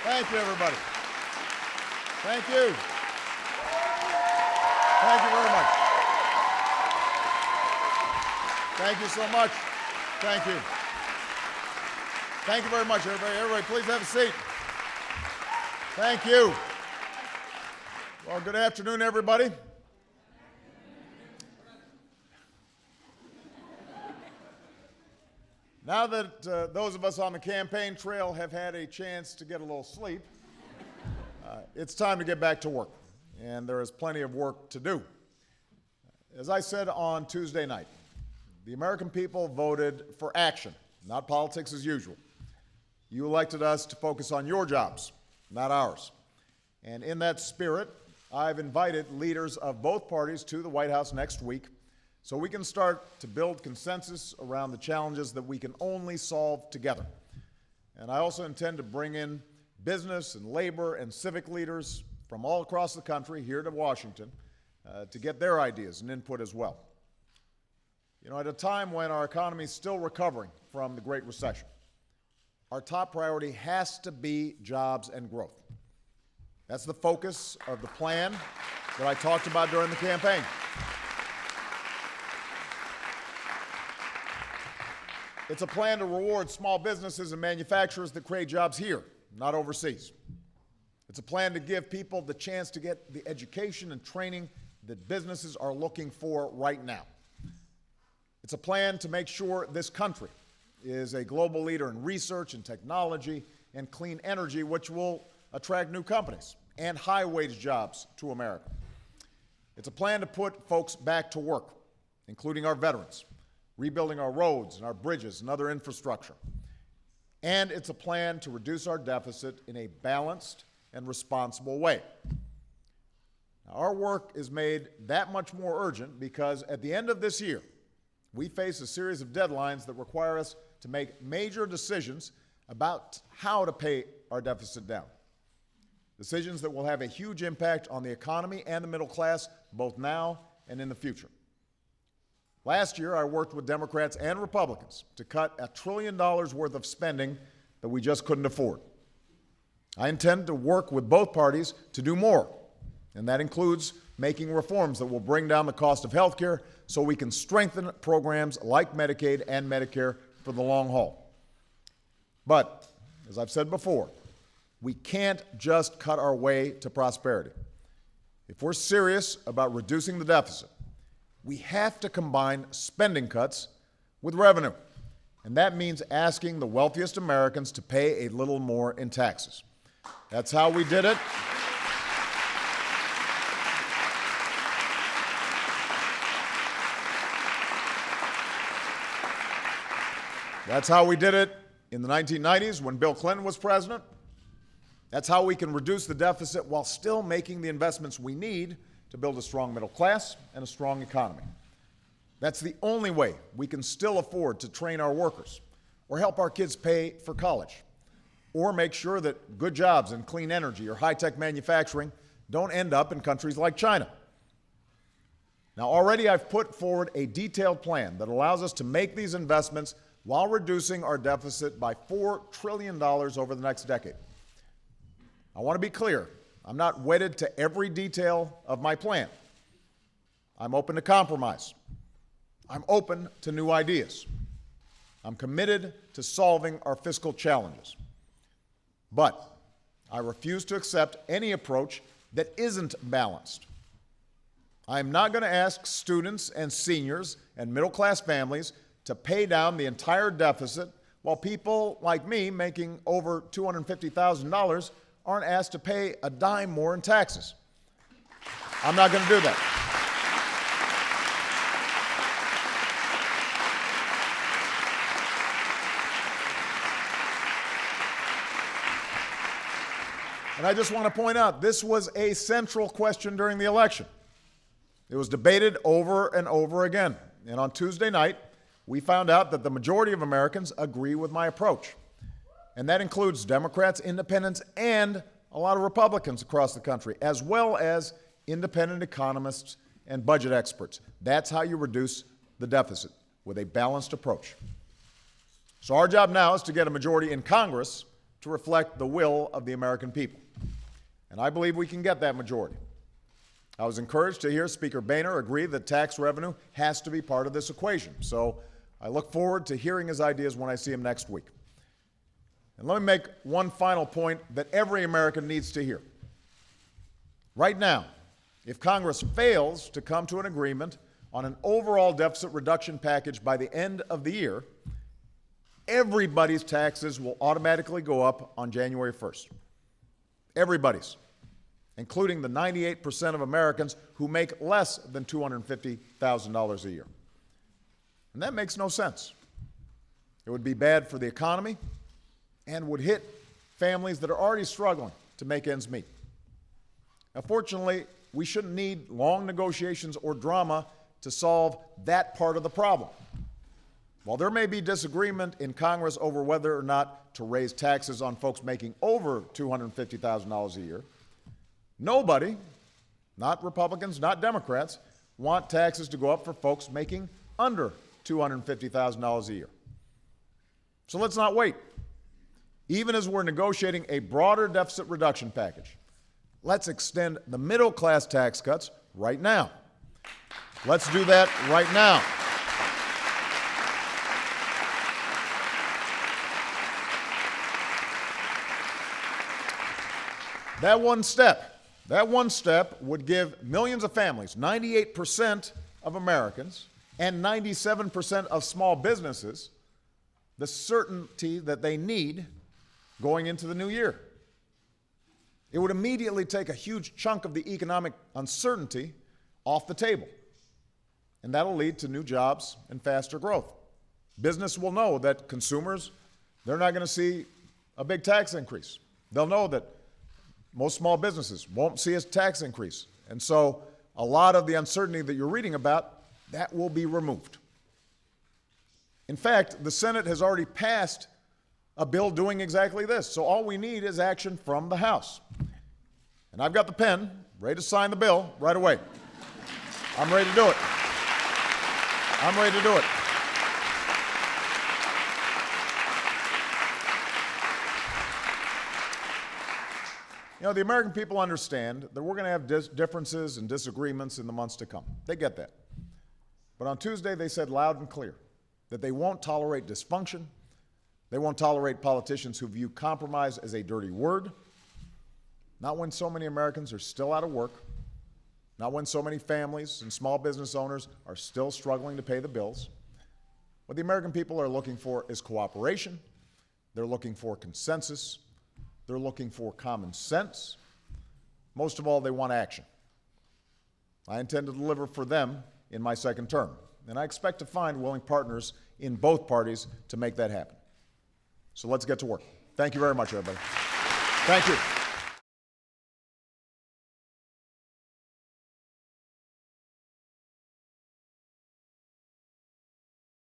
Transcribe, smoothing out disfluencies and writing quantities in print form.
Thank you, everybody. Thank you. Thank you very much. Thank you so much. Thank you. Thank you very much, everybody. Everybody, please have a seat. Thank you. Well, good afternoon, everybody. Now that those of us on the campaign trail have had a chance to get a little sleep, it's time to get back to work, and there is plenty of work to do. As I said on Tuesday night, the American people voted for action, not politics as usual. You elected us to focus on your jobs, not ours. And in that spirit, I've invited leaders of both parties to the White House next week so we can start to build consensus around the challenges that we can only solve together. And I also intend to bring in business and labor and civic leaders from all across the country here to Washington to get their ideas and input as well. You know, at a time when our economy is still recovering from the Great Recession, our top priority has to be jobs and growth. That's the focus of the plan that I talked about during the campaign. It's a plan to reward small businesses and manufacturers that create jobs here, not overseas. It's a plan to give people the chance to get the education and training that businesses are looking for right now. It's a plan to make sure this country is a global leader in research and technology and clean energy, which will attract new companies and high-wage jobs to America. It's a plan to put folks back to work, including our veterans, rebuilding our roads and our bridges and other infrastructure. And it's a plan to reduce our deficit in a balanced and responsible way. Now, our work is made that much more urgent because at the end of this year, we face a series of deadlines that require us to make major decisions about how to pay our deficit down. Decisions that will have a huge impact on the economy and the middle class, both now and in the future. Last year, I worked with Democrats and Republicans to cut $1 trillion worth of spending that we just couldn't afford. I intend to work with both parties to do more, and that includes making reforms that will bring down the cost of health care so we can strengthen programs like Medicaid and Medicare for the long haul. But, as I've said before, we can't just cut our way to prosperity. If we're serious about reducing the deficit, we have to combine spending cuts with revenue. And that means asking the wealthiest Americans to pay a little more in taxes. That's how we did it. That's how we did it in the 1990s when Bill Clinton was president. That's how we can reduce the deficit while still making the investments we need to build a strong middle class and a strong economy. That's the only way we can still afford to train our workers or help our kids pay for college or make sure that good jobs in clean energy or high-tech manufacturing don't end up in countries like China. Now, already I've put forward a detailed plan that allows us to make these investments while reducing our deficit by $4 trillion over the next decade. I want to be clear. I'm not wedded to every detail of my plan. I'm open to compromise. I'm open to new ideas. I'm committed to solving our fiscal challenges. But I refuse to accept any approach that isn't balanced. I'm not going to ask students and seniors and middle-class families to pay down the entire deficit while people like me making over $250,000 aren't asked to pay a dime more in taxes. I'm not going to do that. And I just want to point out, this was a central question during the election. It was debated over and over again. And on Tuesday night, we found out that the majority of Americans agree with my approach. And that includes Democrats, independents, and a lot of Republicans across the country, as well as independent economists and budget experts. That's how you reduce the deficit, with a balanced approach. So our job now is to get a majority in Congress to reflect the will of the American people. And I believe we can get that majority. I was encouraged to hear Speaker Boehner agree that tax revenue has to be part of this equation. So I look forward to hearing his ideas when I see him next week. And let me make one final point that every American needs to hear. Right now, if Congress fails to come to an agreement on an overall deficit reduction package by the end of the year, everybody's taxes will automatically go up on January 1st. Everybody's, including the 98% of Americans who make less than $250,000 a year. And that makes no sense. It would be bad for the economy and would hit families that are already struggling to make ends meet. Now, fortunately, we shouldn't need long negotiations or drama to solve that part of the problem. While there may be disagreement in Congress over whether or not to raise taxes on folks making over $250,000 a year, nobody, not Republicans, not Democrats, want taxes to go up for folks making under $250,000 a year. So let's not wait. Even as we're negotiating a broader deficit reduction package, let's extend the middle-class tax cuts right now. Let's do that right now. That one step would give millions of families, 98% of Americans, and 97% of small businesses the certainty that they need going into the new year. It would immediately take a huge chunk of the economic uncertainty off the table, and that'll lead to new jobs and faster growth. Business will know that consumers, they're not going to see a big tax increase. They'll know that most small businesses won't see a tax increase. And so a lot of the uncertainty that you're reading about, that will be removed. In fact, the Senate has already passed a bill doing exactly this. So all we need is action from the House. And I've got the pen, ready to sign the bill right away. I'm ready to do it. I'm ready to do it. You know, the American people understand that we're going to have differences and disagreements in the months to come. They get that. But on Tuesday, they said loud and clear that they won't tolerate dysfunction. They won't tolerate politicians who view compromise as a dirty word. Not when so many Americans are still out of work. Not when so many families and small business owners are still struggling to pay the bills. What the American people are looking for is cooperation. They're looking for consensus. They're looking for common sense. Most of all, they want action. I intend to deliver for them in my second term, and I expect to find willing partners in both parties to make that happen. So let's get to work. Thank you very much, everybody. Thank you.